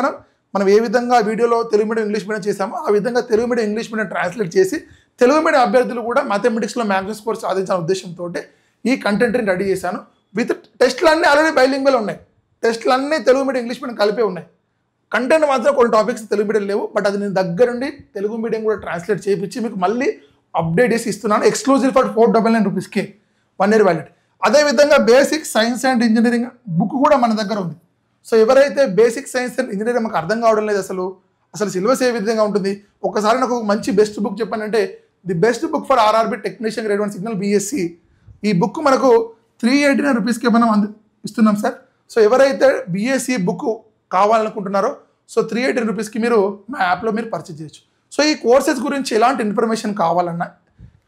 మనం ఏ విధంగా వీడియోలో తెలుగు మీడియం ఇంగ్లీష్ మీడియం చేసామో ఆ విధంగా Telugu medium English medium translate చేసి తెలుగు మీడియం అభ్యర్థులు కూడా మ్యాథమెటిక్స్లో మ్యాథ్స్ స్కోర్ సాధించాలనే ఉద్దేశంతో ఈ కంటెంట్ని రెడీ చేశాను. విత్ టెస్ట్లన్నీ ఆల్రెడీ బైలింగ్వల్ ఉన్నాయి, టెస్ట్లన్నీ తెలుగు మీడియం ఇంగ్లీష్ మీడియం కలిపే ఉన్నాయి. కంటెంట్ మాత్రం కొన్ని టాపిక్స్ తెలుగు మీడియం లేవు, బట్ అది నేను దగ్గరుండి తెలుగు మీడియం కూడా ట్రాన్స్లేట్ చేయించి మీకు మళ్ళీ అప్డేట్ చేసి ఇస్తున్నాను. ఎక్స్క్లూజివ్ ఫర్ 499 రూపీస్కి 1 year వ్యాలిడ్. అదేవిధంగా basic science and engineering book కూడా మన దగ్గర ఉంది. సో ఎవరైతే బేసిక్ సైన్స్ అండ్ ఇంజనీరింగ్ మాకు అర్థం కావడం లేదు, అసలు సిలబస్ ఏ విధంగా ఉంటుంది, ఒకసారి నాకు ఒక మంచి బెస్ట్ బుక్ చెప్పానంటే the best book for RRB technician grade 1 signal BSc, ఈ బుక్ మనకు 389 రూపీస్కి మనం ఇస్తున్నాం సార్. సో ఎవరైతే బీఎస్సీ బుక్ కావాలనుకుంటున్నారో సో 389 రూపీస్కి మీరు మా యాప్లో మీరు పర్చేజ్ చేయొచ్చు. సో ఈ కోర్సెస్ గురించి ఎలాంటి ఇన్ఫర్మేషన్ కావాలన్నా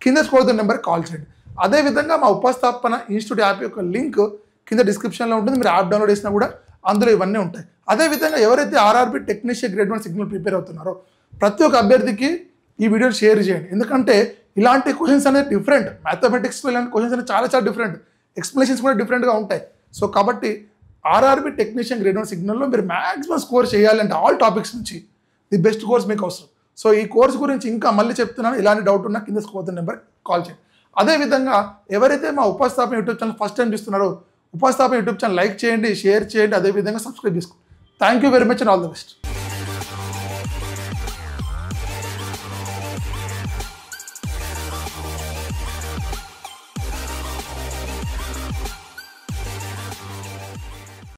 కింద స్క్రోల్ నెంబర్కి కాల్ చేయండి. అదేవిధంగా మా ఉపస్థాపన ఇన్స్టిట్యూట్ యాప్ యొక్క లింక్ కింద డిస్క్రిప్షన్లో ఉంటుంది, మీరు యాప్ డౌన్లోడ్ చేసినా కూడా అందులో ఇవన్నీ ఉంటాయి. అదేవిధంగా ఎవరైతే RRB technician grade 1 signal prepare అవుతున్నారో ప్రతి ఒక్క అభ్యర్థికి ఈ వీడియోని షేర్ చేయండి. ఎందుకంటే ఇలాంటి క్వశ్చన్స్ అనేది డిఫరెంట్, మ్యాథమెటిక్స్లో ఇలాంటి క్వశ్చన్స్ అనేది చాలా చాలా డిఫరెంట్, ఎక్స్ప్లెనేషన్స్ కూడా డిఫరెంట్గా ఉంటాయి. సో కాబట్టి ఆర్ఆర్బి టెక్నీషియన్ గ్రేడ్ 1 సిగ్నల్లో మీరు మ్యాక్సిమం స్కోర్ చేయాలంటే ఆల్ టాపిక్స్ నుంచి ది బెస్ట్ కోర్స్ మీకు అవసరం. సో ఈ కోర్స్ గురించి ఇంకా మళ్ళీ చెప్తున్నాను, ఇలాంటి డౌట్ ఉన్నా కింద స్క్రోల్ నెంబర్ కాల్ చేయండి. అదేవిధంగా ఎవరైతే మా ఉపస్థాపన యూట్యూబ్ ఛానల్ ఫస్ట్ టైం చూస్తున్నారో ఉపస్థాపన యూట్యూబ్ ఛానల్ లైక్ చేయండి, షేర్ చేయండి, అదేవిధంగా సబ్స్క్రైబ్ చేసుకోండి. Thank you very much and all the best.